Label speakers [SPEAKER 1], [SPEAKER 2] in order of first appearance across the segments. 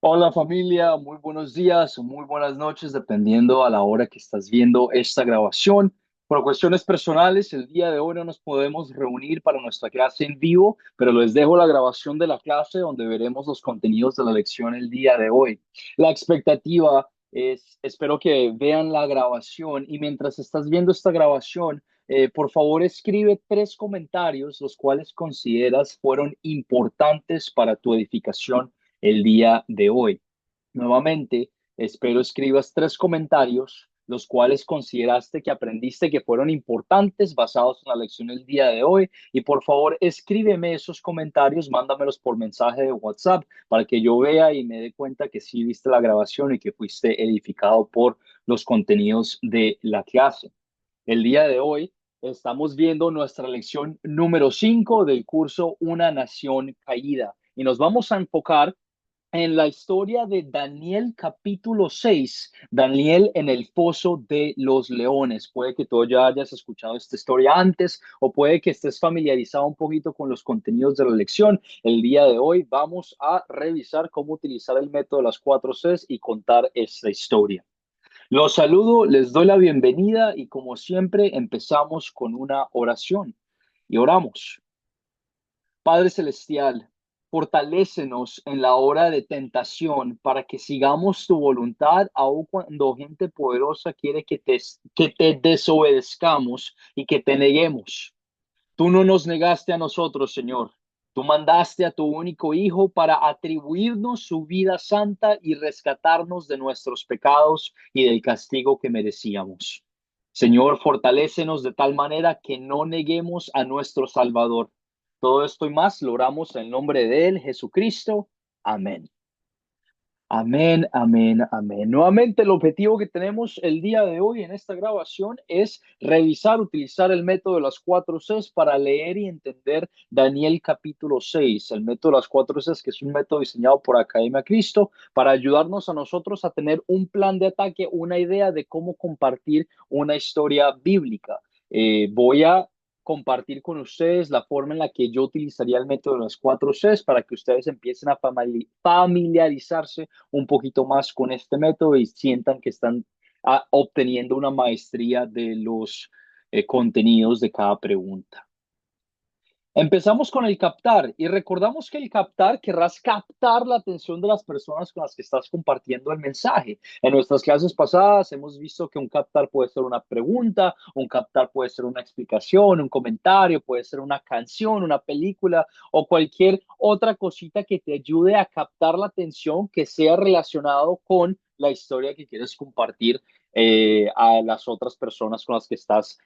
[SPEAKER 1] Hola familia, muy buenos días o muy buenas noches, dependiendo a la hora que estás viendo esta grabación. Por cuestiones personales, el día de hoy no nos podemos reunir para nuestra clase en vivo, pero les dejo la grabación de la clase donde veremos los contenidos de la lección el día de hoy. La expectativa es, espero que vean la grabación y mientras estás viendo esta grabación, por favor escribe 3 comentarios los cuales consideras fueron importantes para tu edificación el día de hoy. Nuevamente, espero escribas 3 comentarios, los cuales consideraste que aprendiste que fueron importantes basados en la lección del día de hoy. Y por favor, escríbeme esos comentarios, mándamelos por mensaje de WhatsApp para que yo vea y me dé cuenta que sí viste la grabación y que fuiste edificado por los contenidos de la clase. El día de hoy estamos viendo nuestra lección número 5 del curso Una Nación Caída y nos vamos a enfocar en la historia de Daniel capítulo 6, Daniel en el foso de los leones. Puede que tú ya hayas escuchado esta historia antes o puede que estés familiarizado un poquito con los contenidos de la lección. El día de hoy vamos a revisar cómo utilizar el método de las 4 Cs y contar esta historia. Los saludo, les doy la bienvenida y como siempre empezamos con una oración y oramos. Padre Celestial, fortalécenos en la hora de tentación para que sigamos tu voluntad, aun cuando gente poderosa quiere que te desobedezcamos y que te neguemos. Tú no nos negaste a nosotros, Señor. Tú mandaste a tu único Hijo para atribuirnos su vida santa y rescatarnos de nuestros pecados y del castigo que merecíamos. Señor, fortalécenos de tal manera que no neguemos a nuestro Salvador. Todo esto y más lo oramos en el nombre de Él, Jesucristo. Amén. Amén, amén, amén. Nuevamente, el objetivo que tenemos el día de hoy en esta grabación es revisar, utilizar el método de las 4 Cs para leer y entender Daniel capítulo 6. El método de las 4 Cs, que es un método diseñado por Academia Cristo para ayudarnos a nosotros a tener un plan de ataque, una idea de cómo compartir una historia bíblica. Voy a compartir con ustedes la forma en la que yo utilizaría el método de las 4 Cs para que ustedes empiecen a familiarizarse un poquito más con este método y sientan que están obteniendo una maestría de los contenidos de cada pregunta. Empezamos con el captar y recordamos que el captar querrás captar la atención de las personas con las que estás compartiendo el mensaje. En nuestras clases pasadas hemos visto que un captar puede ser una pregunta, un captar puede ser una explicación, un comentario, puede ser una canción, una película o cualquier otra cosita que te ayude a captar la atención que sea relacionado con la historia que quieres compartir a las otras personas con las que estás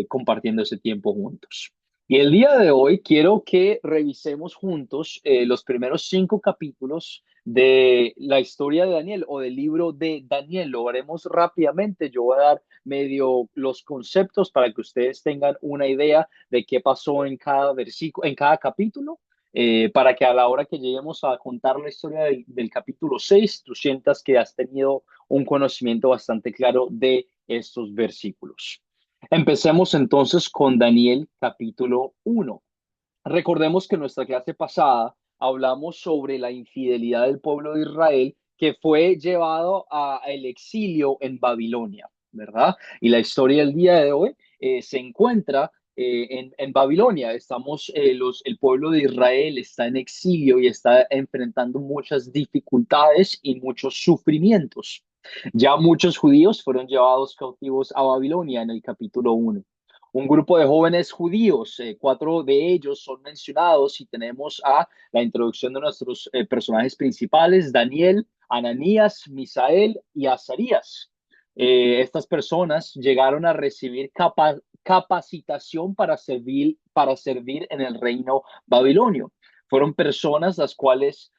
[SPEAKER 1] compartiendo ese tiempo juntos. Y el día de hoy quiero que revisemos juntos los primeros 5 capítulos de la historia de Daniel o del libro de Daniel. Lo haremos rápidamente. Yo voy a dar medio los conceptos para que ustedes tengan una idea de qué pasó en cada versículo, en cada capítulo, para que a la hora que lleguemos a contar la historia del capítulo 6 tú sientas que has tenido un conocimiento bastante claro de estos versículos. Empecemos entonces con Daniel capítulo 1. Recordemos que en nuestra clase pasada hablamos sobre la infidelidad del pueblo de Israel que fue llevado al exilio en Babilonia, ¿verdad? Y la historia del día de hoy se encuentra en Babilonia. El pueblo de Israel está en exilio y está enfrentando muchas dificultades y muchos sufrimientos. Ya muchos judíos fueron llevados cautivos a Babilonia en el capítulo 1. Un grupo de jóvenes judíos, 4 de ellos son mencionados y tenemos a la introducción de nuestros personajes principales, Daniel, Ananías, Misael y Azarías. Estas personas llegaron a recibir capacitación para servir en el reino babilonio. Fueron personas las cuales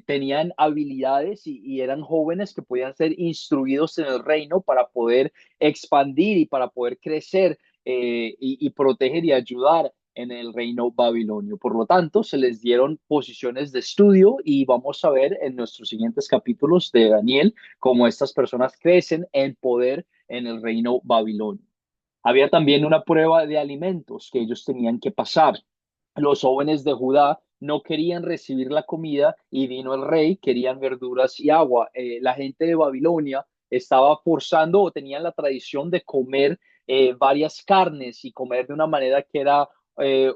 [SPEAKER 1] tenían habilidades y eran jóvenes que podían ser instruidos en el reino para poder expandir y para poder crecer y proteger y ayudar en el reino babilonio. Por lo tanto, se les dieron posiciones de estudio y vamos a ver en nuestros siguientes capítulos de Daniel cómo estas personas crecen en poder en el reino babilonio. Había también una prueba de alimentos que ellos tenían que pasar. Los jóvenes de Judá no querían recibir la comida y vino el rey, querían verduras y agua. La gente de Babilonia estaba forzando o tenían la tradición de comer varias carnes y comer de una manera que era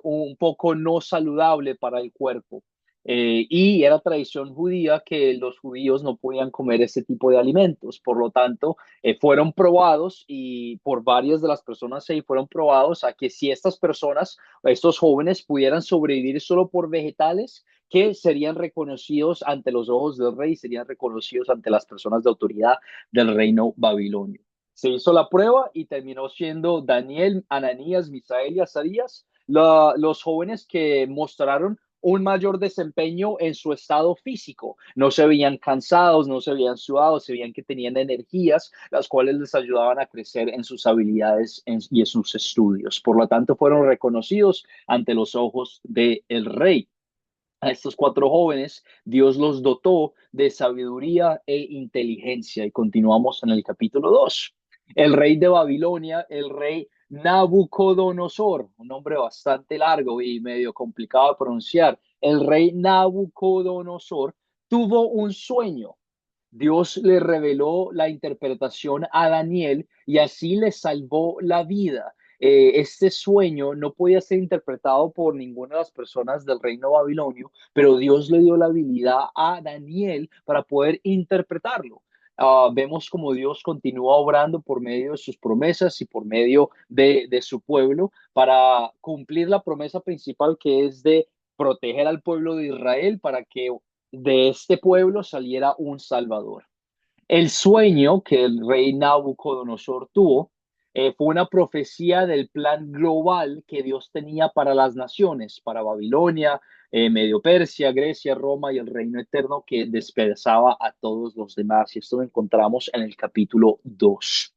[SPEAKER 1] un poco no saludable para el cuerpo. Y era tradición judía que los judíos no podían comer ese tipo de alimentos. Por lo tanto, fueron probados y por varias de las personas ahí fueron probados a que si estas personas, estos jóvenes pudieran sobrevivir solo por vegetales, que serían reconocidos ante los ojos del rey, serían reconocidos ante las personas de autoridad del reino babilonio. Se hizo la prueba y terminó siendo Daniel, Ananías, Misael y Azarías los jóvenes que mostraron un mayor desempeño en su estado físico. No se veían cansados, no se veían sudados, se veían que tenían energías, las cuales les ayudaban a crecer en sus habilidades y en sus estudios. Por lo tanto, fueron reconocidos ante los ojos del rey. A estos cuatro jóvenes, Dios los dotó de sabiduría e inteligencia. Y continuamos en el capítulo 2. El rey de Babilonia, el rey Nabucodonosor, un nombre bastante largo y medio complicado de pronunciar. El rey Nabucodonosor tuvo un sueño. Dios le reveló la interpretación a Daniel y así le salvó la vida. Este sueño no podía ser interpretado por ninguna de las personas del reino babilonio, pero Dios le dio la habilidad a Daniel para poder interpretarlo. Vemos como Dios continúa obrando por medio de sus promesas y por medio de su pueblo para cumplir la promesa principal, que es de proteger al pueblo de Israel para que de este pueblo saliera un salvador. El sueño que el rey Nabucodonosor tuvo fue una profecía del plan global que Dios tenía para las naciones, para Babilonia, Medio Persia, Grecia, Roma y el reino eterno que despedazaba a todos los demás. Y esto lo encontramos en el capítulo 2.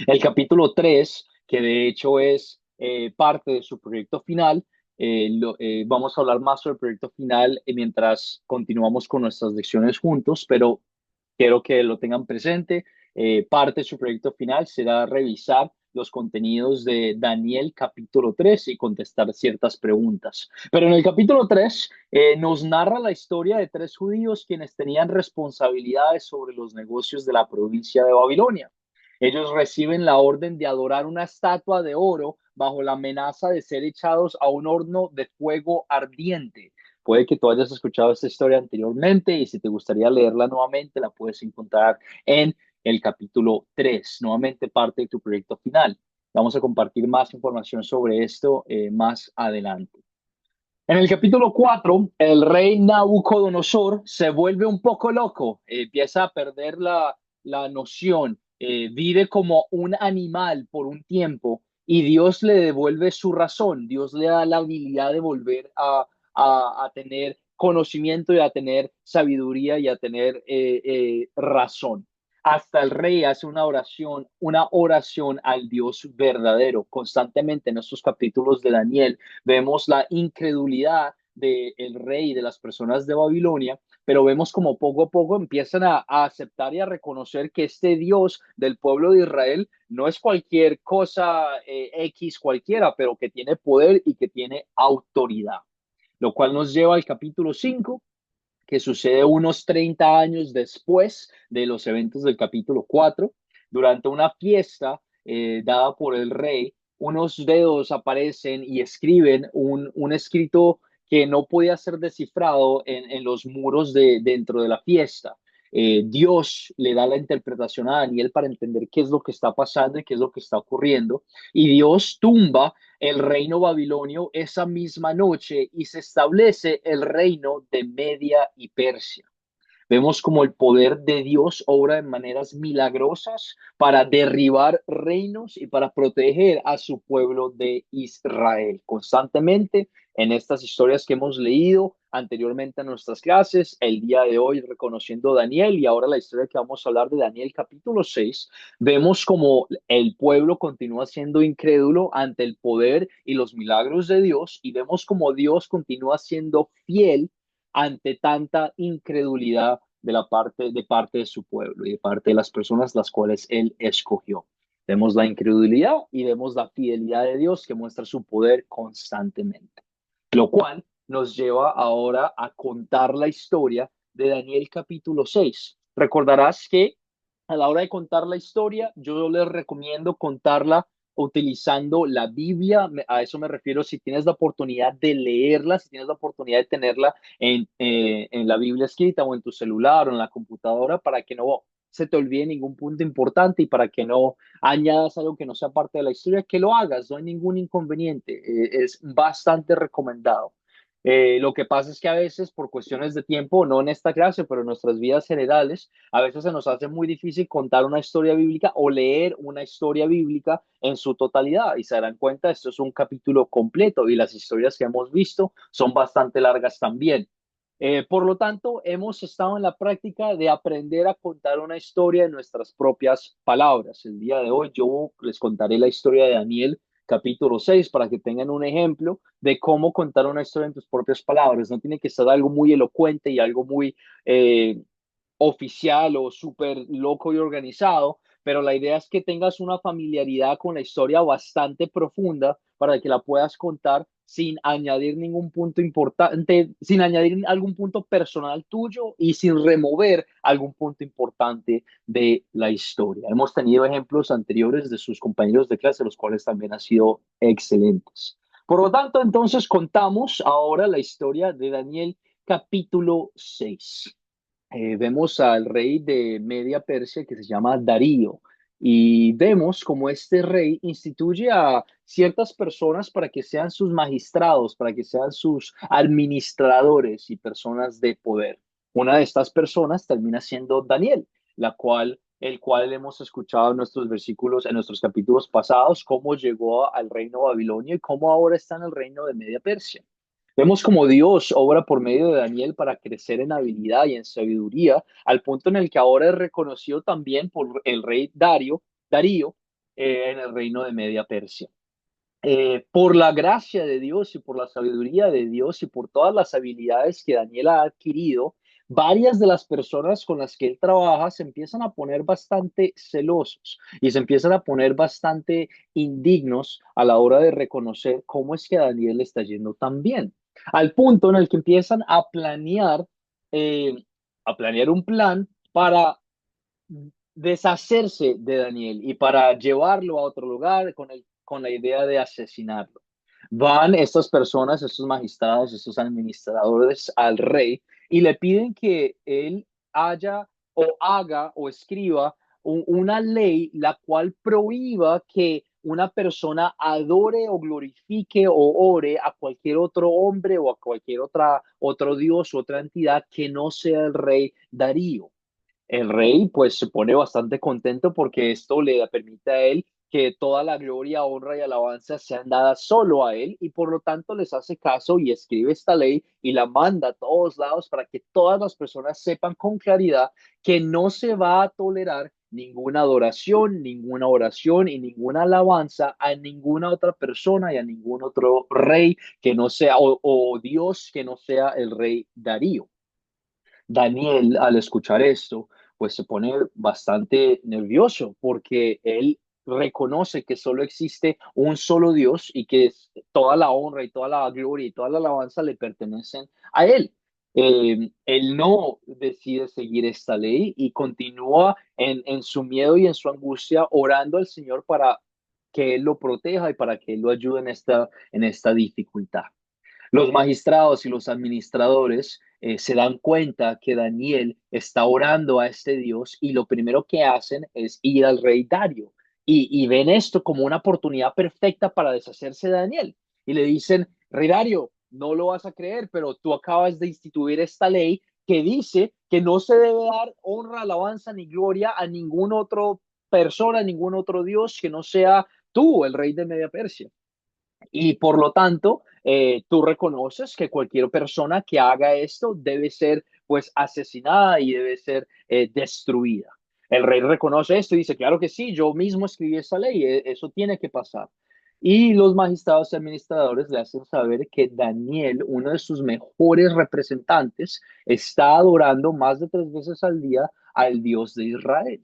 [SPEAKER 1] El capítulo 3, que de hecho es parte de su proyecto final, vamos a hablar más sobre el proyecto final mientras continuamos con nuestras lecciones juntos, pero quiero que lo tengan presente. Parte de su proyecto final será revisar los contenidos de Daniel capítulo 3 y contestar ciertas preguntas. Pero en el capítulo 3 nos narra la historia de tres judíos quienes tenían responsabilidades sobre los negocios de la provincia de Babilonia. Ellos reciben la orden de adorar una estatua de oro bajo la amenaza de ser echados a un horno de fuego ardiente. Puede que tú hayas escuchado esta historia anteriormente y si te gustaría leerla nuevamente, la puedes encontrar en el capítulo 3, nuevamente parte de tu proyecto final. Vamos a compartir más información sobre esto más adelante. En el capítulo 4, el rey Nabucodonosor se vuelve un poco loco, empieza a perder la noción, vive como un animal por un tiempo y Dios le devuelve su razón, Dios le da la habilidad de volver a tener conocimiento y a tener sabiduría y a tener razón. Hasta el rey hace una oración al Dios verdadero. Constantemente en estos capítulos de Daniel vemos la incredulidad del rey y de las personas de Babilonia, pero vemos como poco a poco empiezan a aceptar y a reconocer que este Dios del pueblo de Israel no es cualquier cosa X cualquiera, pero que tiene poder y que tiene autoridad. Lo cual nos lleva al capítulo 5, que sucede unos 30 años después de los eventos del capítulo 4. Durante una fiesta dada por el rey, unos dedos aparecen y escriben un escrito que no podía ser descifrado en los muros dentro de la fiesta. Dios le da la interpretación a Daniel para entender qué es lo que está pasando y qué es lo que está ocurriendo. Y Dios tumba el reino babilonio esa misma noche y se establece el reino de Media y Persia. Vemos como el poder de Dios obra de maneras milagrosas para derribar reinos y para proteger a su pueblo de Israel. Constantemente en estas historias que hemos leído anteriormente en nuestras clases, el día de hoy reconociendo a Daniel y ahora la historia que vamos a hablar de Daniel capítulo 6, vemos como el pueblo continúa siendo incrédulo ante el poder y los milagros de Dios y vemos como Dios continúa siendo fiel ante tanta incredulidad de parte de su pueblo y de parte de las personas las cuales él escogió. Vemos la incredulidad y vemos la fidelidad de Dios que muestra su poder constantemente. Lo cual nos lleva ahora a contar la historia de Daniel capítulo 6. Recordarás que a la hora de contar la historia, yo les recomiendo contarla utilizando la Biblia. A eso me refiero si tienes la oportunidad de leerla, si tienes la oportunidad de tenerla en la Biblia escrita o en tu celular o en la computadora para que no se te olvide ningún punto importante y para que no añadas algo que no sea parte de la historia, que lo hagas, no hay ningún inconveniente. Es bastante recomendado. Lo que pasa es que a veces, por cuestiones de tiempo, no en esta clase, pero en nuestras vidas generales, a veces se nos hace muy difícil contar una historia bíblica o leer una historia bíblica en su totalidad. Y se darán cuenta, esto es un capítulo completo y las historias que hemos visto son bastante largas también. Por lo tanto, hemos estado en la práctica de aprender a contar una historia en nuestras propias palabras. El día de hoy yo les contaré la historia de Daniel capítulo 6 para que tengan un ejemplo de cómo contar una historia en tus propias palabras. No tiene que ser algo muy elocuente y algo muy oficial o súper loco y organizado, pero la idea es que tengas una familiaridad con la historia bastante profunda para que la puedas contar sin añadir ningún punto importante, sin añadir algún punto personal tuyo y sin remover algún punto importante de la historia. Hemos tenido ejemplos anteriores de sus compañeros de clase, los cuales también han sido excelentes. Por lo tanto, entonces contamos ahora la historia de Daniel capítulo 6. Vemos al rey de Media Persia que se llama Darío y vemos como este rey instituye a ciertas personas para que sean sus magistrados, para que sean sus administradores y personas de poder. Una de estas personas termina siendo Daniel, el cual hemos escuchado en nuestros versículos, en nuestros capítulos pasados, cómo llegó al reino babilonio y cómo ahora está en el reino de Media Persia. Vemos como Dios obra por medio de Daniel para crecer en habilidad y en sabiduría, al punto en el que ahora es reconocido también por el rey Darío, en el reino de Media Persia. Por la gracia de Dios y por la sabiduría de Dios y por todas las habilidades que Daniel ha adquirido, varias de las personas con las que él trabaja se empiezan a poner bastante celosos y se empiezan a poner bastante indignos a la hora de reconocer cómo es que a Daniel le está yendo tan bien. Al punto en el que empiezan eh, a planear un plan para deshacerse de Daniel y para llevarlo a otro lugar con la idea de asesinarlo. Van estas personas, estos magistrados, estos administradores al rey y le piden que él haya o haga o escriba una ley la cual prohíba que una persona adore o glorifique o ore a cualquier otro hombre o a cualquier otro dios o otra entidad que no sea el rey Darío. El rey pues se pone bastante contento porque esto le permite a él que toda la gloria, honra y alabanza sean dadas solo a él y por lo tanto les hace caso y escribe esta ley y la manda a todos lados para que todas las personas sepan con claridad que no se va a tolerar ninguna adoración, ninguna oración y ninguna alabanza a ninguna otra persona y a ningún otro rey que no sea o Dios que no sea el rey Darío. Daniel, al escuchar esto, pues se pone bastante nervioso porque él reconoce que solo existe un solo Dios y que toda la honra y toda la gloria y toda la alabanza le pertenecen a él. Él no decide seguir esta ley y continúa en su miedo y en su angustia orando al Señor para que Él lo proteja y para que Él lo ayude en esta dificultad. Los magistrados y los administradores se dan cuenta que Daniel está orando a este Dios y lo primero que hacen es ir al rey Dario y ven esto como una oportunidad perfecta para deshacerse de Daniel. Y le dicen, rey Dario, no lo vas a creer, pero tú acabas de instituir esta ley que dice que no se debe dar honra, alabanza ni gloria a ningún otro persona, a ningún otro Dios que no sea tú, el rey de Media Persia. Y por lo tanto, tú reconoces que cualquier persona que haga esto debe ser pues asesinada y debe ser destruida. El rey reconoce esto y dice, claro que sí, yo mismo escribí esa ley, eso tiene que pasar. Y los magistrados y administradores le hacen saber que Daniel, uno de sus mejores representantes, está adorando más de 3 veces al día al Dios de Israel.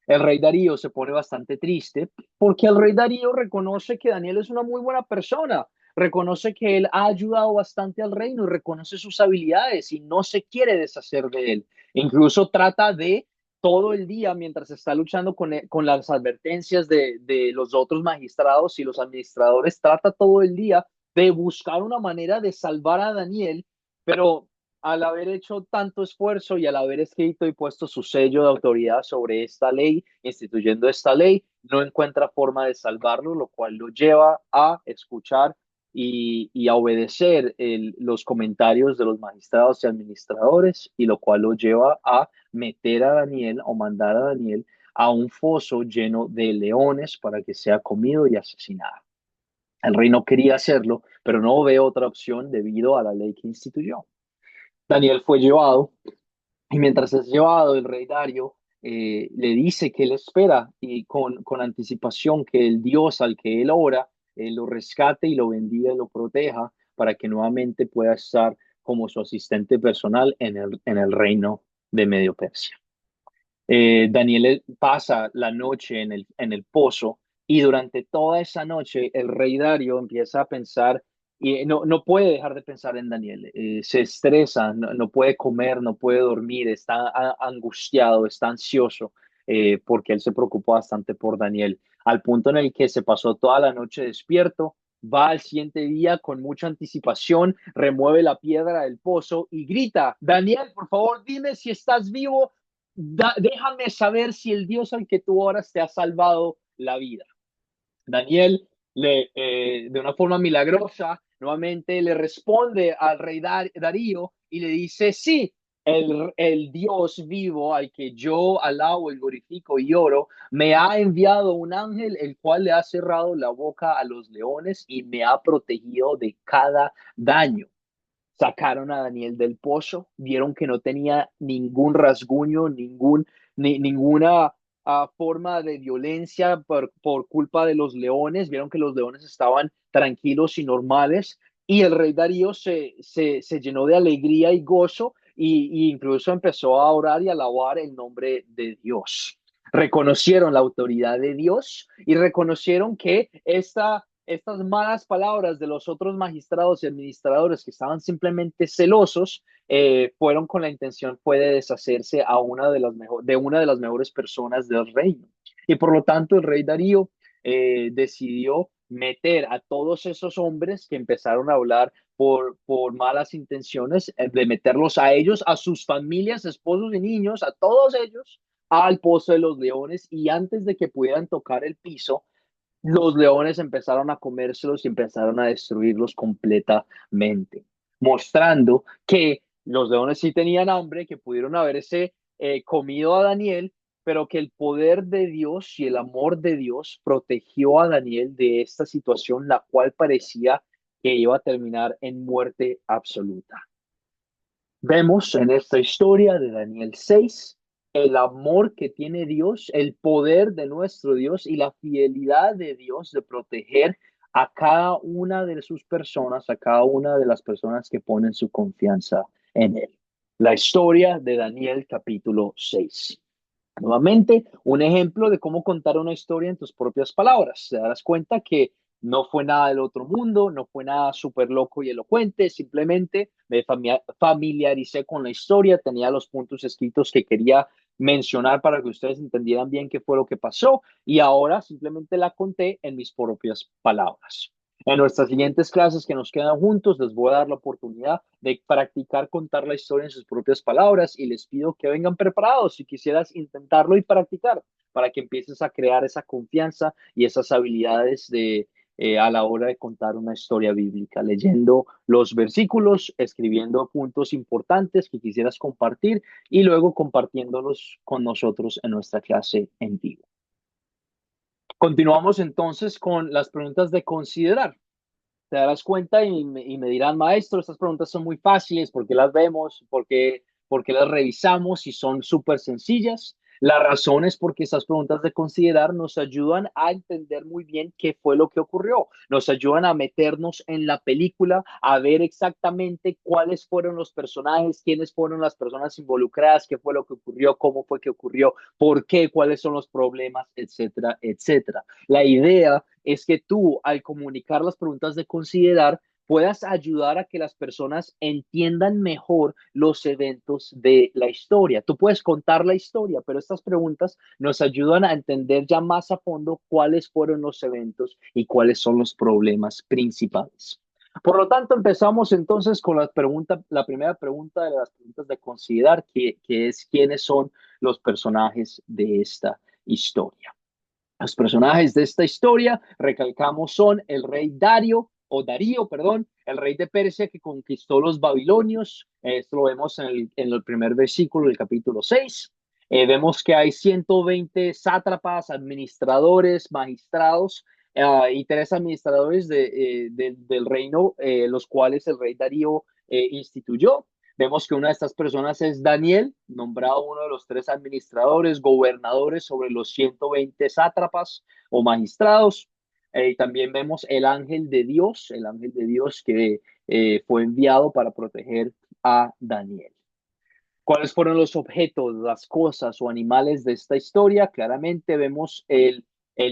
[SPEAKER 1] El rey Darío se pone bastante triste porque el rey Darío reconoce que Daniel es una muy buena persona, reconoce que él ha ayudado bastante al reino y reconoce sus habilidades y no se quiere deshacer de él. Incluso trata de todo el día, mientras está luchando con las advertencias de los otros magistrados y los administradores, trata todo el día de buscar una manera de salvar a Daniel, pero al haber hecho tanto esfuerzo y al haber escrito y puesto su sello de autoridad sobre esta ley, instituyendo esta ley, no encuentra forma de salvarlo, lo cual lo lleva a escuchar y a obedecer los comentarios de los magistrados y administradores, y lo cual lo lleva a meter a Daniel o mandar a Daniel a un foso lleno de leones para que sea comido y asesinado. El rey no quería hacerlo, pero no ve otra opción debido a la ley que instituyó. Daniel fue llevado y mientras es llevado, el rey Dario le dice que él espera y con anticipación que el Dios al que él ora lo rescate y lo bendiga y lo proteja para que nuevamente pueda estar como su asistente personal en el reino de Medio Persia. Daniel pasa la noche en el pozo y durante toda esa noche el rey Dario empieza a pensar y no puede dejar de pensar en Daniel. Se estresa, no puede comer, no puede dormir, está angustiado, está ansioso porque él se preocupa bastante por Daniel, al punto en el que se pasó toda la noche despierto. Va al siguiente día con mucha anticipación, remueve la piedra del pozo y grita: Daniel, por favor, dime si estás vivo, déjame saber si el Dios al que tú oras te ha salvado la vida. Daniel, de una forma milagrosa, nuevamente le responde al rey Darío y le dice: sí, el Dios vivo al que yo alabo y glorifico y oro, me ha enviado un ángel, el cual le ha cerrado la boca a los leones y me ha protegido de cada daño. Sacaron a Daniel del pozo, vieron que no tenía ningún rasguño, ninguna forma de violencia por culpa de los leones, vieron que los leones estaban tranquilos y normales, y el rey Darío se llenó de alegría y gozo y incluso empezó a orar y alabar el nombre de Dios. Reconocieron la autoridad de Dios y reconocieron que estas malas palabras de los otros magistrados y administradores que estaban simplemente celosos, fueron con la intención fue de deshacerse de una de las mejores personas del reino. Y por lo tanto el rey Darío decidió meter a todos esos hombres que empezaron a hablar por malas intenciones, de meterlos a ellos, a sus familias, esposos y niños, a todos ellos, al pozo de los leones, y antes de que pudieran tocar el piso, los leones empezaron a comérselos y empezaron a destruirlos completamente, mostrando que los leones sí tenían hambre, que pudieron haberse comido a Daniel, pero que el poder de Dios y el amor de Dios protegió a Daniel de esta situación, la cual parecía que iba a terminar en muerte absoluta. Vemos en esta historia de Daniel 6 el amor que tiene Dios, el poder de nuestro Dios y la fidelidad de Dios de proteger a cada una de sus personas, a cada una de las personas que ponen su confianza en Él. La historia de Daniel capítulo 6. Nuevamente, un ejemplo de cómo contar una historia en tus propias palabras. Te darás cuenta que no fue nada del otro mundo, no fue nada súper loco y elocuente, simplemente me familiaricé con la historia, tenía los puntos escritos que quería mencionar para que ustedes entendieran bien qué fue lo que pasó, y ahora simplemente la conté en mis propias palabras. En nuestras siguientes clases que nos quedan juntos, les voy a dar la oportunidad de practicar contar la historia en sus propias palabras, y les pido que vengan preparados si quisieras intentarlo y practicar para que empieces a crear esa confianza y esas habilidades a la hora de contar una historia bíblica, leyendo los versículos, escribiendo puntos importantes que quisieras compartir y luego compartiéndolos con nosotros en nuestra clase en vivo. Continuamos entonces con las preguntas de considerar. Te darás cuenta y me dirán: maestro, estas preguntas son muy fáciles, ¿por qué las vemos? ¿Por qué las revisamos y son súper sencillas? La razón es porque estas preguntas de considerar nos ayudan a entender muy bien qué fue lo que ocurrió, nos ayudan a meternos en la película, a ver exactamente cuáles fueron los personajes, quiénes fueron las personas involucradas, qué fue lo que ocurrió, cómo fue que ocurrió, por qué, cuáles son los problemas, etcétera, etcétera. La idea es que tú, al comunicar las preguntas de considerar, puedas ayudar a que las personas entiendan mejor los eventos de la historia. Tú puedes contar la historia, pero estas preguntas nos ayudan a entender ya más a fondo cuáles fueron los eventos y cuáles son los problemas principales. Por lo tanto, empezamos entonces con la primera pregunta de las preguntas de considerar, que es quiénes son los personajes de esta historia. Los personajes de esta historia, recalcamos, son el rey Darío, perdón, el rey de Persia que conquistó los babilonios. Esto lo vemos en el primer versículo del capítulo 6. Vemos que hay 120 sátrapas, administradores, magistrados y tres administradores del reino, los cuales el rey Darío instituyó. Vemos que una de estas personas es Daniel, nombrado uno de los tres administradores, gobernadores sobre los 120 sátrapas o magistrados. También vemos el ángel de Dios que fue enviado para proteger a Daniel. ¿Cuáles fueron los objetos, las cosas o animales de esta historia? Claramente vemos el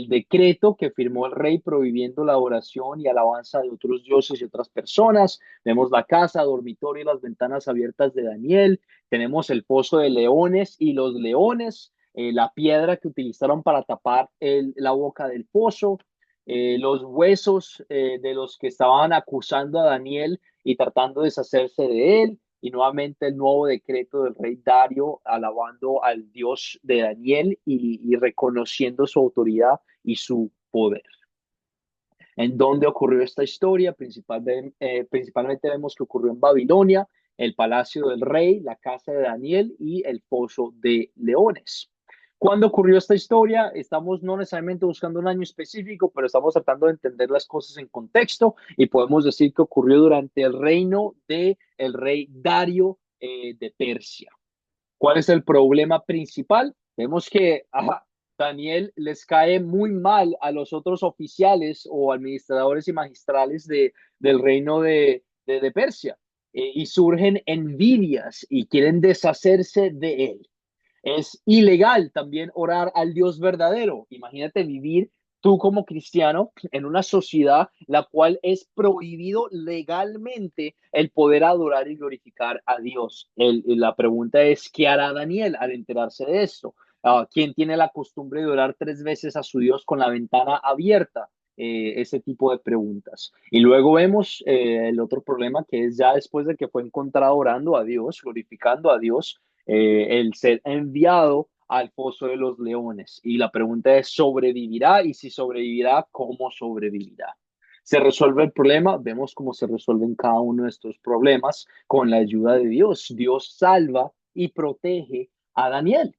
[SPEAKER 1] decreto que firmó el rey prohibiendo la oración y alabanza de otros dioses y otras personas. Vemos la casa, dormitorio y las ventanas abiertas de Daniel. Tenemos el pozo de leones y los leones, la piedra que utilizaron para tapar la boca del pozo, los huesos de los que estaban acusando a Daniel y tratando de deshacerse de él, y nuevamente el nuevo decreto del rey Dario alabando al Dios de Daniel y reconociendo su autoridad y su poder. ¿En dónde ocurrió esta historia? Principalmente vemos que ocurrió en Babilonia, el palacio del rey, la casa de Daniel y el pozo de leones. ¿Cuándo ocurrió esta historia? Estamos no necesariamente buscando un año específico, pero estamos tratando de entender las cosas en contexto y podemos decir que ocurrió durante el reino del rey Dario de Persia. ¿Cuál es el problema principal? Vemos que Daniel les cae muy mal a los otros oficiales o administradores y magistrales del reino de Persia, y surgen envidias y quieren deshacerse de él. Es ilegal también orar al Dios verdadero. Imagínate vivir tú como cristiano en una sociedad la cual es prohibido legalmente el poder adorar y glorificar a Dios. La pregunta es, ¿qué hará Daniel al enterarse de esto? ¿Quién tiene la costumbre de orar 3 veces a su Dios con la ventana abierta? Ese tipo de preguntas. Y luego vemos el otro problema, que es ya después de que fue encontrado orando a Dios, glorificando a Dios, el ser enviado al foso de los leones. Y la pregunta es, ¿sobrevivirá? Y si sobrevivirá, ¿cómo sobrevivirá? ¿Se resuelve el problema? Vemos cómo se resuelven cada uno de estos problemas con la ayuda de Dios. Dios salva y protege a Daniel.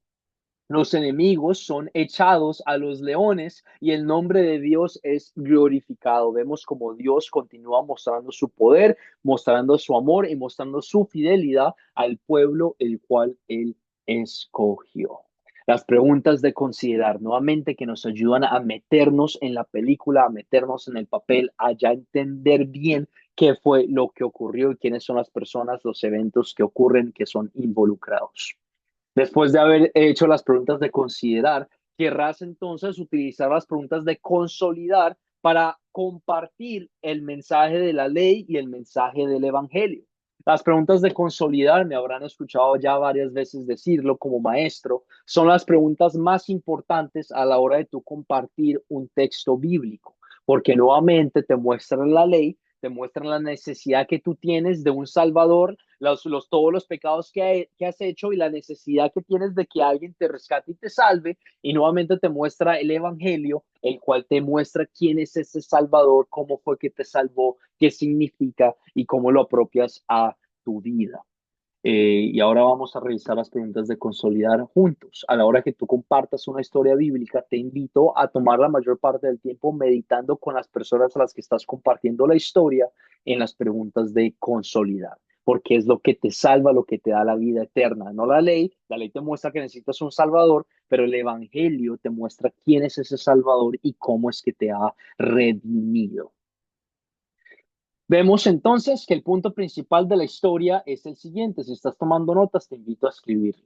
[SPEAKER 1] Los enemigos son echados a los leones y el nombre de Dios es glorificado. Vemos como Dios continúa mostrando su poder, mostrando su amor y mostrando su fidelidad al pueblo el cual él escogió. Las preguntas de considerar nuevamente que nos ayudan a meternos en la película, a meternos en el papel, a ya entender bien qué fue lo que ocurrió y quiénes son las personas, los eventos que ocurren, que son involucrados. Después de haber hecho las preguntas de considerar, querrás entonces utilizar las preguntas de consolidar para compartir el mensaje de la ley y el mensaje del evangelio. Las preguntas de consolidar, me habrán escuchado ya varias veces decirlo como maestro, son las preguntas más importantes a la hora de tú compartir un texto bíblico, porque nuevamente te muestran la ley, te muestran la necesidad que tú tienes de un Salvador, todos los pecados que has hecho y la necesidad que tienes de que alguien te rescate y te salve, y nuevamente te muestra el Evangelio, el cual te muestra quién es ese Salvador, cómo fue que te salvó, qué significa y cómo lo apropias a tu vida. Y ahora vamos a revisar las preguntas de consolidar juntos. A la hora que tú compartas una historia bíblica, te invito a tomar la mayor parte del tiempo meditando con las personas a las que estás compartiendo la historia en las preguntas de consolidar. porque es lo que te salva, lo que te da la vida eterna, no la ley te muestra que necesitas un salvador, pero el evangelio te muestra quién es ese salvador y cómo es que te ha redimido. Vemos entonces que el punto principal de la historia es el siguiente. Si estás tomando notas, te invito a escribirlo.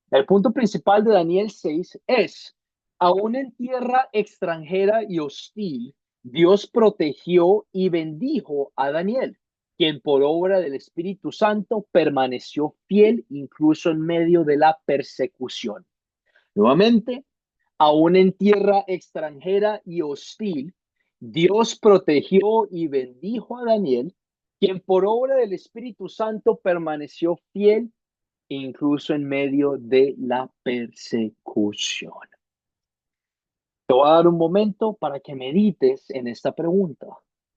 [SPEAKER 1] El punto principal de Daniel 6 es, aún en tierra extranjera y hostil, Dios protegió y bendijo a Daniel, quien por obra del Espíritu Santo permaneció fiel incluso en medio de la persecución. Nuevamente, aún en tierra extranjera y hostil, Dios protegió y bendijo a Daniel, quien por obra del Espíritu Santo permaneció fiel incluso en medio de la persecución. Te voy a dar un momento para que medites en esta pregunta.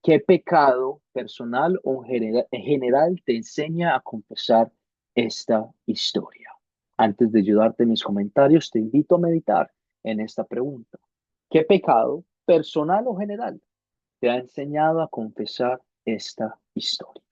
[SPEAKER 1] ¿Qué pecado personal o en general te enseña a confesar esta historia? Antes de ayudarte en mis comentarios, te invito a meditar en esta pregunta. ¿Qué pecado personal o general te ha enseñado a confesar esta historia?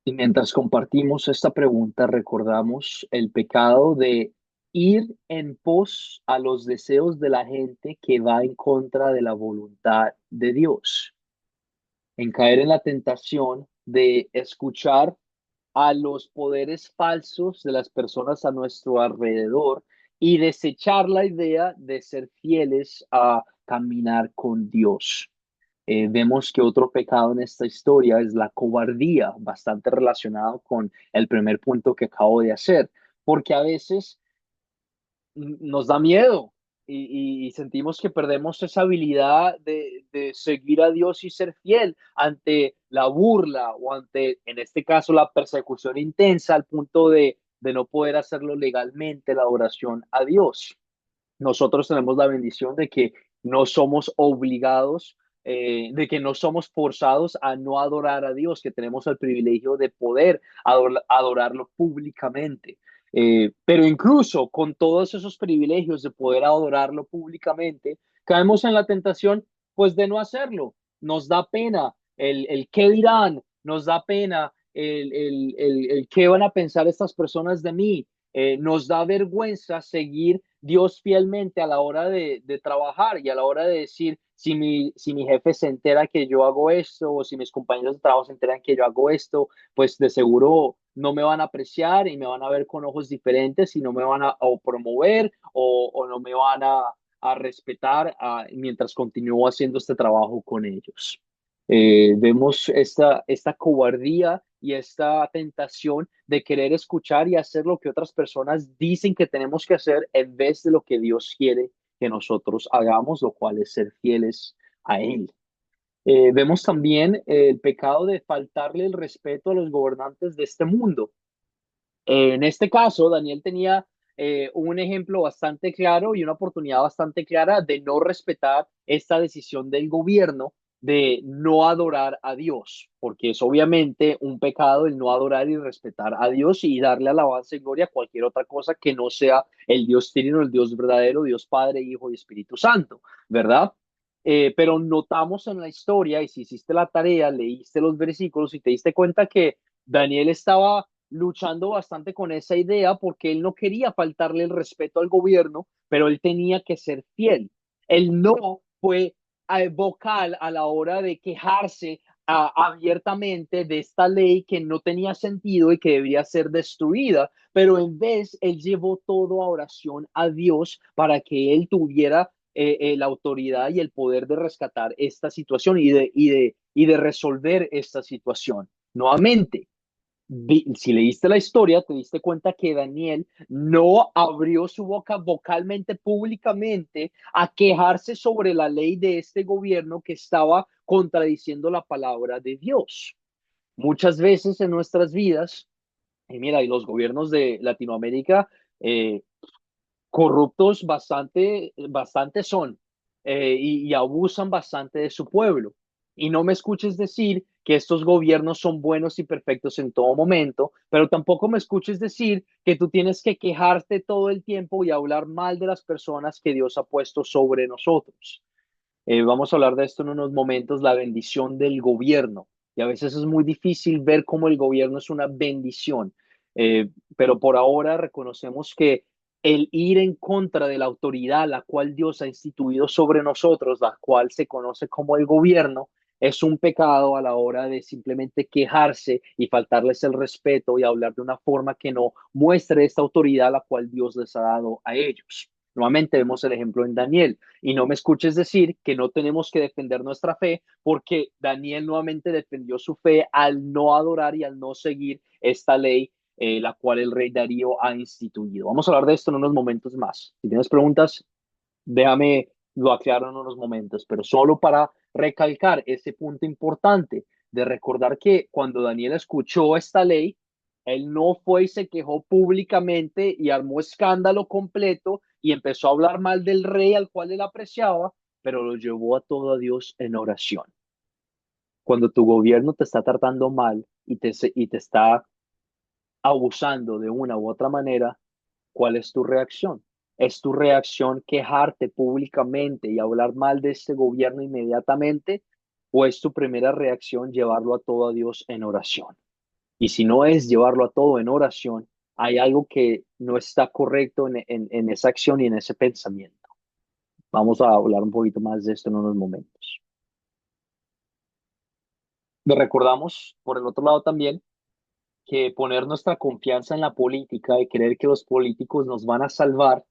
[SPEAKER 1] Y mientras compartimos esta pregunta, recordamos el pecado de ir en pos a los deseos de la gente que va en contra de la voluntad de Dios, en caer en la tentación de escuchar a los poderes falsos de las personas a nuestro alrededor y desechar la idea de ser fieles a caminar con Dios. Vemos que otro pecado en esta historia es la cobardía, bastante relacionado con el primer punto que acabo de hacer, porque a veces nos da miedo y sentimos que perdemos esa habilidad de seguir a Dios y ser fiel ante la burla o ante, en este caso, la persecución intensa al punto de no poder hacerlo legalmente, la oración a Dios. Nosotros tenemos la bendición de que no somos obligados, de que no somos forzados a no adorar a Dios, que tenemos el privilegio de poder adorarlo públicamente. Pero incluso con todos esos privilegios de poder adorarlo públicamente, caemos en la tentación, pues, de no hacerlo. Nos da pena el qué dirán, nos da pena el qué van a pensar estas personas de mí. Nos da vergüenza seguir Dios fielmente a la hora de trabajar y a la hora de decir, si mi jefe se entera que yo hago esto o si mis compañeros de trabajo se enteran que yo hago esto, pues de seguro no me van a apreciar y me van a ver con ojos diferentes y no me van a o promover o no me van a respetar mientras continúo haciendo este trabajo con ellos. Vemos esta cobardía y esta tentación de querer escuchar y hacer lo que otras personas dicen que tenemos que hacer en vez de lo que Dios quiere que nosotros hagamos, lo cual es ser fieles a Él. Vemos también el pecado de faltarle el respeto a los gobernantes de este mundo. En este caso, Daniel tenía un ejemplo bastante claro y una oportunidad bastante clara de no respetar esta decisión del gobierno de no adorar a Dios, porque es obviamente un pecado el no adorar y respetar a Dios y darle alabanza y gloria a cualquier otra cosa que no sea el Dios trino, el Dios verdadero, Dios Padre, Hijo y Espíritu Santo, ¿verdad? Pero notamos en la historia, y si hiciste la tarea, leíste los versículos y te diste cuenta que Daniel estaba luchando bastante con esa idea porque él no quería faltarle el respeto al gobierno, pero él tenía que ser fiel. Él no fue vocal a la hora de quejarse abiertamente de esta ley que no tenía sentido y que debería ser destruida, pero en vez él llevó todo a oración a Dios para que él tuviera la autoridad y el poder de rescatar esta situación y de resolver esta situación. Nuevamente, si leíste la historia, te diste cuenta que Daniel no abrió su boca vocalmente, públicamente, a quejarse sobre la ley de este gobierno que estaba contradiciendo la palabra de Dios. Muchas veces en nuestras vidas, y mira, y los gobiernos de Latinoamérica, eh, corruptos bastante son, y abusan bastante de su pueblo. Y no me escuches decir que estos gobiernos son buenos y perfectos en todo momento, pero tampoco me escuches decir que tú tienes que quejarte todo el tiempo y hablar mal de las personas que Dios ha puesto sobre nosotros. Vamos a hablar de esto en unos momentos, la bendición del gobierno. Y a veces es muy difícil ver cómo el gobierno es una bendición. Pero por ahora reconocemos que el ir en contra de la autoridad la cual Dios ha instituido sobre nosotros, la cual se conoce como el gobierno, es un pecado a la hora de simplemente quejarse y faltarles el respeto y hablar de una forma que no muestre esta autoridad la cual Dios les ha dado a ellos. Nuevamente vemos el ejemplo en Daniel. Y no me escuches decir que no tenemos que defender nuestra fe, porque Daniel nuevamente defendió su fe al no adorar y al no seguir esta ley, la cual el rey Darío ha instituido. Vamos a hablar de esto en unos momentos más. Si tienes preguntas, déjame lo aclaro en unos momentos, pero solo para recalcar ese punto importante de recordar que cuando Daniel escuchó esta ley, él no fue y se quejó públicamente y armó escándalo completo y empezó a hablar mal del rey al cual él apreciaba, pero lo llevó a todo a Dios en oración. Cuando tu gobierno te está tratando mal y te está abusando de una u otra manera, ¿cuál es tu reacción? ¿Es tu reacción quejarte públicamente y hablar mal de este gobierno inmediatamente? ¿O es tu primera reacción llevarlo a todo a Dios en oración? Y si no es llevarlo a todo en oración, hay algo que no está correcto en esa acción y en ese pensamiento. Vamos a hablar un poquito más de esto en unos momentos. Le recordamos, por el otro lado también, que poner nuestra confianza en la política y creer que los políticos nos van a salvar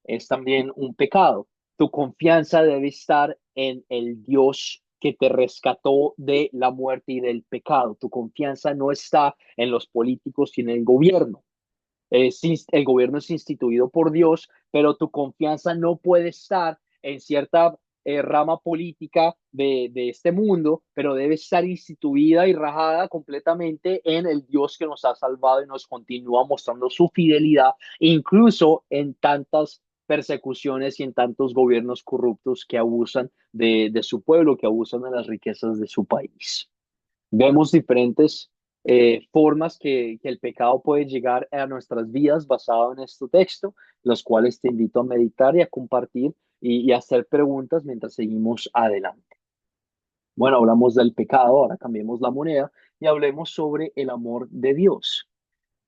[SPEAKER 1] es también un pecado. Tu confianza debe estar en el Dios que te rescató de la muerte y del pecado. Tu confianza no está en los políticos y en el gobierno. El gobierno es instituido por Dios, pero tu confianza no puede estar en cierta rama política de este mundo, pero debe estar instituida y rajada completamente en el Dios que nos ha salvado y nos continúa mostrando su fidelidad, incluso en tantas persecuciones y en tantos gobiernos corruptos que abusan de su pueblo, que abusan de las riquezas de su país. Vemos diferentes formas que el pecado puede llegar a nuestras vidas basado en este texto, los cuales te invito a meditar y a compartir y a hacer preguntas mientras seguimos adelante. Bueno, hablamos del pecado, ahora cambiemos la moneda y hablemos sobre el amor de Dios.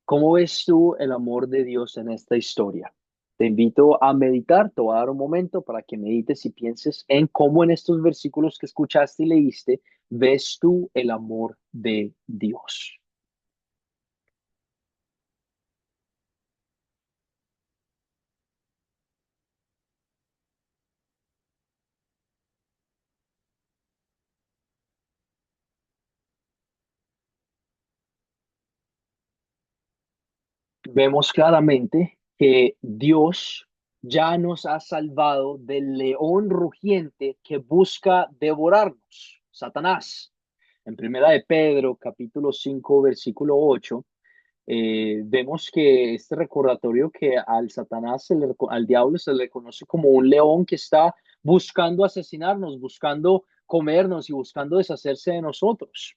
[SPEAKER 1] ¿Cómo ves tú el amor de Dios en esta historia? Te invito a meditar, te voy a dar un momento para que medites y pienses en cómo en estos versículos que escuchaste y leíste ves tú el amor de Dios. Vemos claramente que Dios ya nos ha salvado del león rugiente que busca devorarnos, Satanás. En Primera de Pedro, capítulo 5 versículo 8, vemos que este recordatorio que al Satanás, al diablo, se le conoce como un león que está buscando asesinarnos, buscando comernos y buscando deshacerse de nosotros.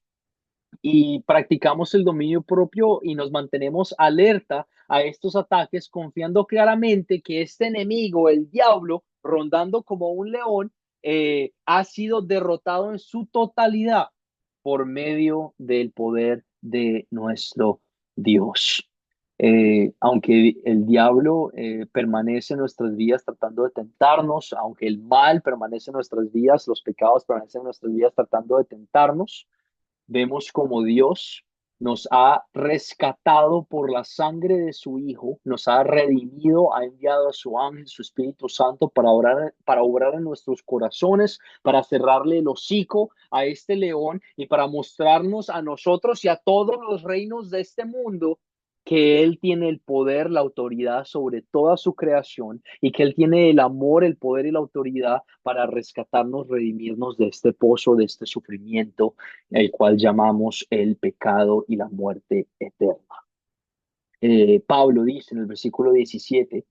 [SPEAKER 1] Y practicamos el dominio propio y nos mantenemos alerta a estos ataques, confiando claramente que este enemigo, el diablo, rondando como un león, ha sido derrotado en su totalidad por medio del poder de nuestro Dios. Aunque el diablo permanece en nuestras vidas tratando de tentarnos, aunque el mal permanece en nuestras vidas, los pecados permanecen en nuestras vidas tratando de tentarnos, vemos como Dios nos ha rescatado por la sangre de su Hijo, nos ha redimido, ha enviado a su ángel, su Espíritu Santo para obrar en nuestros corazones, para cerrarle el hocico a este león y para mostrarnos a nosotros y a todos los reinos de este mundo que Él tiene el poder, la autoridad sobre toda su creación y que Él tiene el amor, el poder y la autoridad para rescatarnos, redimirnos de este pozo, de este sufrimiento, el cual llamamos el pecado y la muerte eterna. Pablo dice en el versículo 17,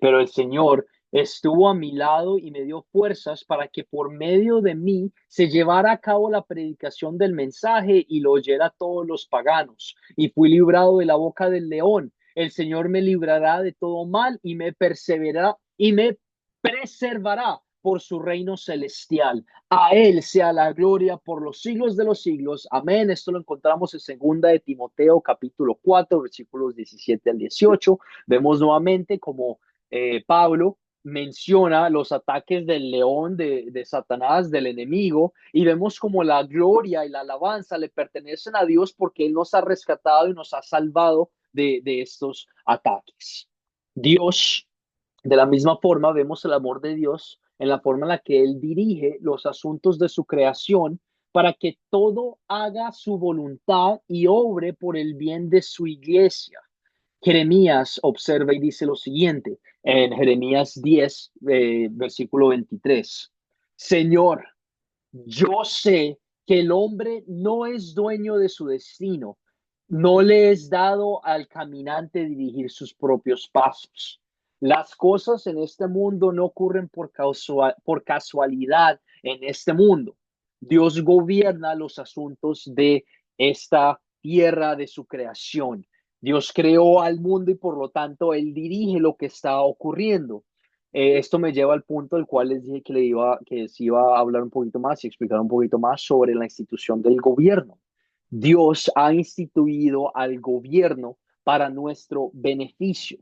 [SPEAKER 1] pero el Señor Estuvo a mi lado y me dio fuerzas para que por medio de mí se llevara a cabo la predicación del mensaje y lo oyera todos los paganos. Y fui librado de la boca del león. El Señor me librará de todo mal y me perseverará y me preservará por su reino celestial. A Él sea la gloria por los siglos de los siglos. Amén. Esto lo encontramos en segunda de Timoteo, capítulo 4, versículos 17 al 18. Vemos nuevamente como Pablo menciona los ataques del león de Satanás, del enemigo, y vemos como la gloria y la alabanza le pertenecen a Dios porque Él nos ha rescatado y nos ha salvado de estos ataques. Dios, de la misma forma, vemos el amor de Dios en la forma en la que Él dirige los asuntos de su creación para que todo haga su voluntad y obre por el bien de su iglesia. Jeremías observa y dice lo siguiente en Jeremías 10, versículo 23. Señor, yo sé que el hombre no es dueño de su destino. No le es dado al caminante dirigir sus propios pasos. Las cosas en este mundo no ocurren por casualidad en este mundo. Dios gobierna los asuntos de esta tierra, de su creación. Dios creó al mundo y por lo tanto Él dirige lo que está ocurriendo. Esto me lleva al punto del cual les dije que se iba a hablar un poquito más y explicar un poquito más sobre la institución del gobierno. Dios ha instituido al gobierno para nuestro beneficio,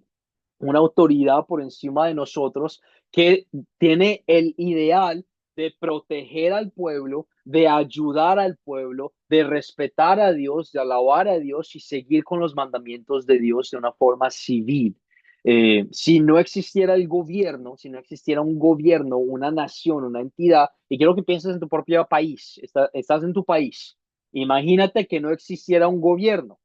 [SPEAKER 1] una autoridad por encima de nosotros que tiene el ideal de proteger al pueblo, de ayudar al pueblo, de respetar a Dios, de alabar a Dios y seguir con los mandamientos de Dios de una forma civil. Si no existiera el gobierno, si no existiera un gobierno, una nación, una entidad, y quiero que pienses en tu propio país, estás en tu país, imagínate que no existiera un gobierno.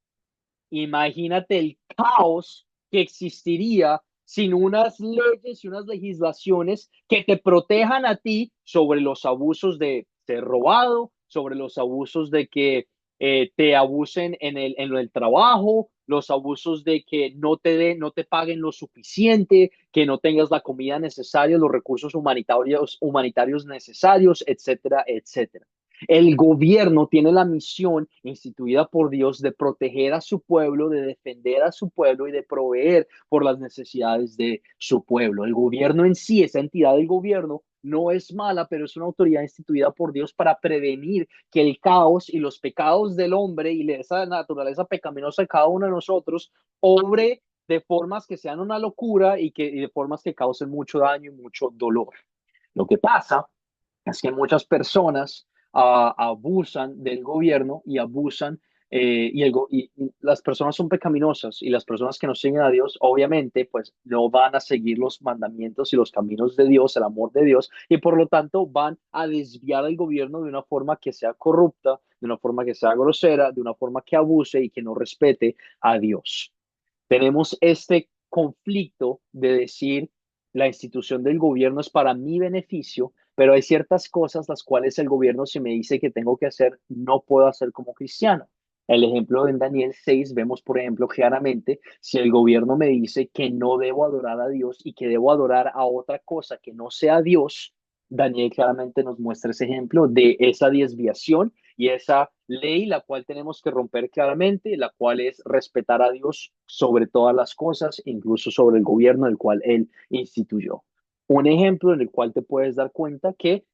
[SPEAKER 1] Imagínate el caos que existiría sin unas leyes y unas legislaciones que te protejan a ti sobre los abusos de ser robado, sobre los abusos de que te abusen en el trabajo, los abusos de que no te paguen lo suficiente, que no tengas la comida necesaria, los recursos humanitarios necesarios, etcétera, etcétera. El gobierno tiene la misión instituida por Dios de proteger a su pueblo, de defender a su pueblo y de proveer por las necesidades de su pueblo. El gobierno en sí, esa entidad del gobierno, no es mala, pero es una autoridad instituida por Dios para prevenir que el caos y los pecados del hombre y esa naturaleza pecaminosa de cada uno de nosotros obre de formas que sean una locura y de formas que causen mucho daño y mucho dolor. Lo que pasa es que muchas personas abusan del gobierno y abusan y las personas son pecaminosas y las personas que no siguen a Dios obviamente pues no van a seguir los mandamientos y los caminos de Dios, el amor de Dios y por lo tanto van a desviar al gobierno de una forma que sea corrupta, de una forma que sea grosera, de una forma que abuse y que no respete a Dios. Tenemos este conflicto de decir la institución del gobierno es para mi beneficio, pero hay ciertas cosas las cuales el gobierno si me dice que tengo que hacer, no puedo hacer como cristiano. El ejemplo en Daniel 6 vemos, por ejemplo, claramente, si el gobierno me dice que no debo adorar a Dios y que debo adorar a otra cosa que no sea Dios, Daniel claramente nos muestra ese ejemplo de esa desviación y esa ley la cual tenemos que romper claramente, la cual es respetar a Dios sobre todas las cosas, incluso sobre el gobierno del cual Él instituyó. Un ejemplo en el cual te puedes dar cuenta que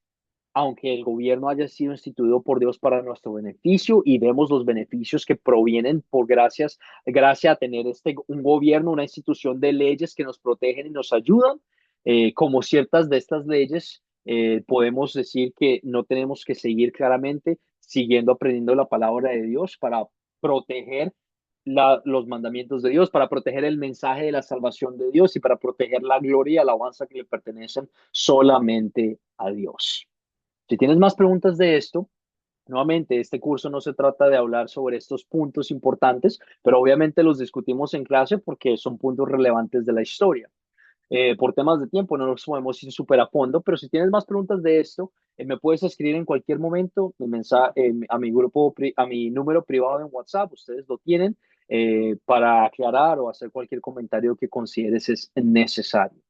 [SPEAKER 1] aunque el gobierno haya sido instituido por Dios para nuestro beneficio y vemos los beneficios que provienen por gracias a tener un gobierno, una institución de leyes que nos protegen y nos ayudan, como ciertas de estas leyes, podemos decir que no tenemos que seguir claramente siguiendo aprendiendo la palabra de Dios para proteger los mandamientos de Dios, para proteger el mensaje de la salvación de Dios y para proteger la gloria y alabanza que le pertenecen solamente a Dios. Si tienes más preguntas de esto, nuevamente, este curso no se trata de hablar sobre estos puntos importantes, pero obviamente los discutimos en clase porque son puntos relevantes de la historia. Por temas de tiempo no nos podemos ir súper a fondo, pero si tienes más preguntas de esto, me puedes escribir en cualquier momento mi mensaje, a mi a mi número privado en WhatsApp, ustedes lo tienen, para aclarar o hacer cualquier comentario que consideres es necesario.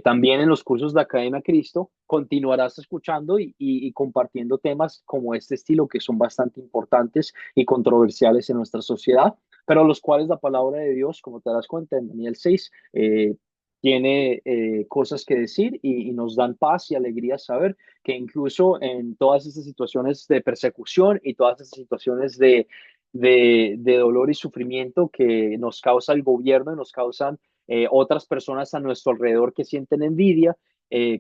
[SPEAKER 1] También en los cursos de Academia Cristo continuarás escuchando y compartiendo temas como este estilo que son bastante importantes y controversiales en nuestra sociedad, pero los cuales la palabra de Dios, como te das cuenta en Daniel 6, tiene cosas que decir y nos dan paz y alegría saber que incluso en todas estas situaciones de persecución y todas estas situaciones de dolor y sufrimiento que nos causa el gobierno y nos causan otras personas a nuestro alrededor que sienten envidia,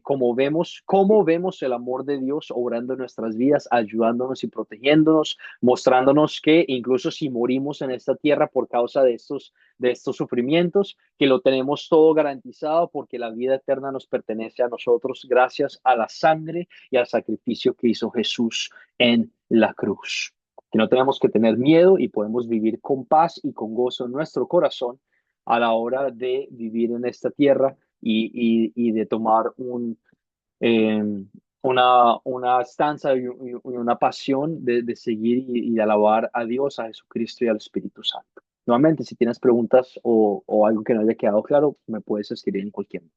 [SPEAKER 1] cómo vemos el amor de Dios obrando en nuestras vidas, ayudándonos y protegiéndonos, mostrándonos que incluso si morimos en esta tierra por causa de estos sufrimientos, que lo tenemos todo garantizado porque la vida eterna nos pertenece a nosotros gracias a la sangre y al sacrificio que hizo Jesús en la cruz. Que no tenemos que tener miedo y podemos vivir con paz y con gozo en nuestro corazón a la hora de vivir en esta tierra y de tomar eh, una estanza y una pasión de seguir y de alabar a Dios, a Jesucristo y al Espíritu Santo. Nuevamente, si tienes preguntas o algo que no haya quedado claro, me puedes escribir en cualquier momento.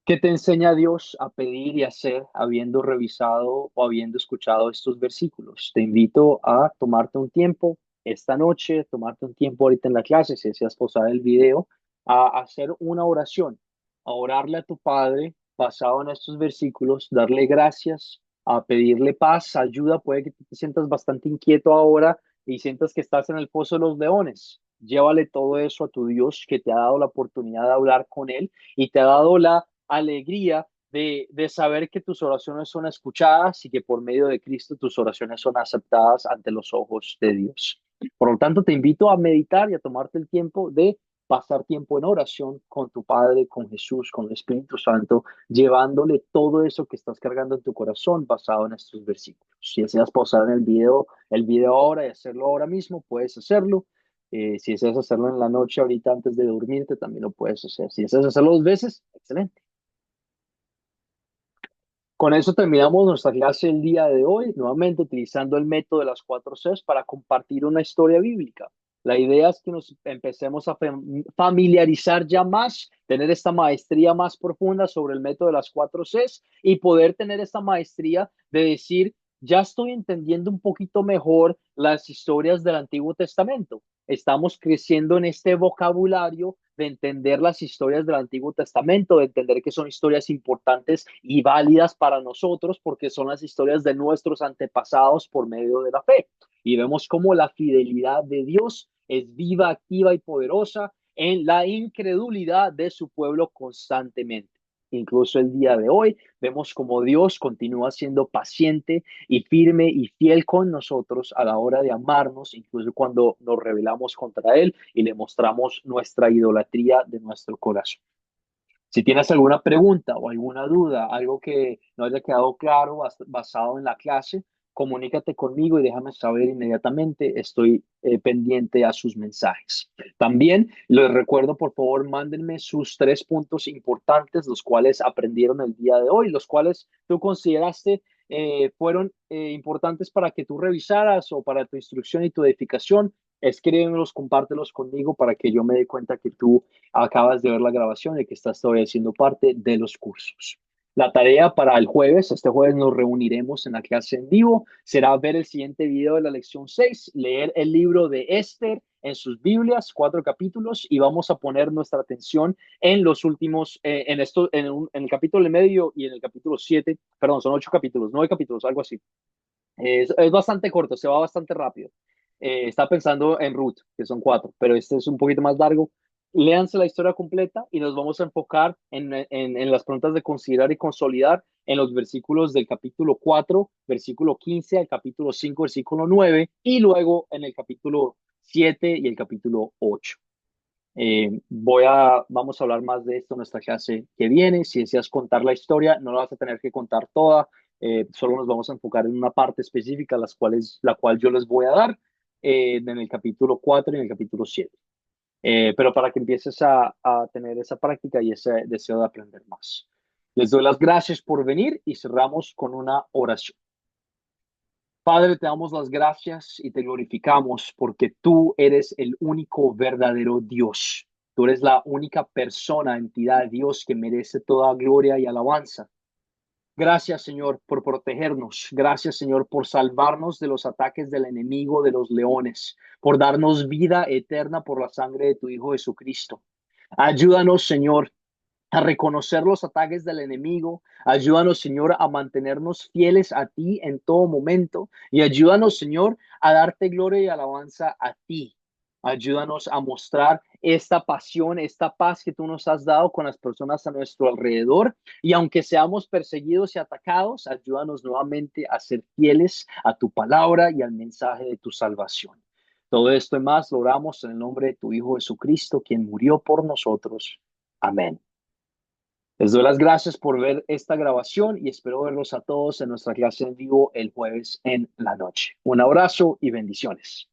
[SPEAKER 1] ¿Qué te enseña Dios a pedir y hacer habiendo revisado o habiendo escuchado estos versículos? Te invito a tomarte un tiempo esta noche, tomarte un tiempo ahorita en la clase, si deseas pausar el video, a hacer una oración, a orarle a tu Padre basado en estos versículos, darle gracias, a pedirle paz, ayuda. Puede que te sientas bastante inquieto ahora y sientas que estás en el pozo de los leones. Llévale todo eso a tu Dios que te ha dado la oportunidad de hablar con Él y te ha dado la alegría de saber que tus oraciones son escuchadas y que por medio de Cristo tus oraciones son aceptadas ante los ojos de Dios. Por lo tanto, te invito a meditar y a tomarte el tiempo de pasar tiempo en oración con tu Padre, con Jesús, con el Espíritu Santo, llevándole todo eso que estás cargando en tu corazón basado en estos versículos. Si deseas pausar en el video ahora y hacerlo ahora mismo, puedes hacerlo. Si deseas hacerlo en la noche, ahorita antes de dormirte, también lo puedes hacer. Si deseas hacerlo 2 veces, excelente. Con eso terminamos nuestra clase el día de hoy, nuevamente utilizando el método de las 4 Cs para compartir una historia bíblica. La idea es que nos empecemos a familiarizar ya más, tener esta maestría más profunda sobre el método de las 4 Cs y poder tener esta maestría de decir, ya estoy entendiendo un poquito mejor las historias del Antiguo Testamento. Estamos creciendo en este vocabulario de entender las historias del Antiguo Testamento, de entender que son historias importantes y válidas para nosotros porque son las historias de nuestros antepasados por medio de la fe. Y vemos cómo la fidelidad de Dios es viva, activa y poderosa en la incredulidad de su pueblo constantemente. Incluso el día de hoy vemos como Dios continúa siendo paciente y firme y fiel con nosotros a la hora de amarnos, incluso cuando nos rebelamos contra Él y le mostramos nuestra idolatría de nuestro corazón. Si tienes alguna pregunta o alguna duda, algo que no haya quedado claro basado en la clase, comunícate conmigo y déjame saber inmediatamente. Estoy pendiente a sus mensajes. También les recuerdo, por favor, mándenme sus 3 puntos importantes, los cuales aprendieron el día de hoy, los cuales tú consideraste fueron importantes para que tú revisaras o para tu instrucción y tu edificación. Escríbemelos, compártelos conmigo para que yo me dé cuenta que tú acabas de ver la grabación y que estás todavía siendo parte de los cursos. La tarea para el jueves, este jueves nos reuniremos en la clase en vivo, será ver el siguiente video de la lección 6, leer el libro de Esther en sus Biblias, 4 capítulos, y vamos a poner nuestra atención en los últimos, en el capítulo de medio y en el capítulo 7, perdón, son 8 capítulos, 9 capítulos, algo así. Es bastante corto, se va bastante rápido. Está pensando en Ruth, que son 4, pero este es un poquito más largo. Léanse la historia completa y nos vamos a enfocar en las preguntas de considerar y consolidar en los versículos del capítulo 4, versículo 15, al capítulo 5, versículo 9, y luego en el capítulo 7 y el capítulo 8. Vamos a hablar más de esto en nuestra clase que viene. Si deseas contar la historia, no la vas a tener que contar toda. Solo nos vamos a enfocar en una parte específica, la cual yo les voy a dar en el capítulo 4 y en el capítulo 7. Pero para que empieces a tener esa práctica y ese deseo de aprender más. Les doy las gracias por venir y cerramos con una oración. Padre, te damos las gracias y te glorificamos porque tú eres el único verdadero Dios. Tú eres la única persona, entidad, Dios, que merece toda gloria y alabanza. Gracias, Señor, por protegernos. Gracias, Señor, por salvarnos de los ataques del enemigo, de los leones, por darnos vida eterna por la sangre de tu Hijo Jesucristo. Ayúdanos, Señor, a reconocer los ataques del enemigo. Ayúdanos, Señor, a mantenernos fieles a ti en todo momento. Y ayúdanos, Señor, a darte gloria y alabanza a ti. Ayúdanos a mostrar esta pasión, esta paz que tú nos has dado con las personas a nuestro alrededor. Y aunque seamos perseguidos y atacados, ayúdanos nuevamente a ser fieles a tu palabra y al mensaje de tu salvación. Todo esto y más lo oramos en el nombre de tu Hijo Jesucristo, quien murió por nosotros. Amén. Les doy las gracias por ver esta grabación y espero verlos a todos en nuestra clase en vivo el jueves en la noche. Un abrazo y bendiciones.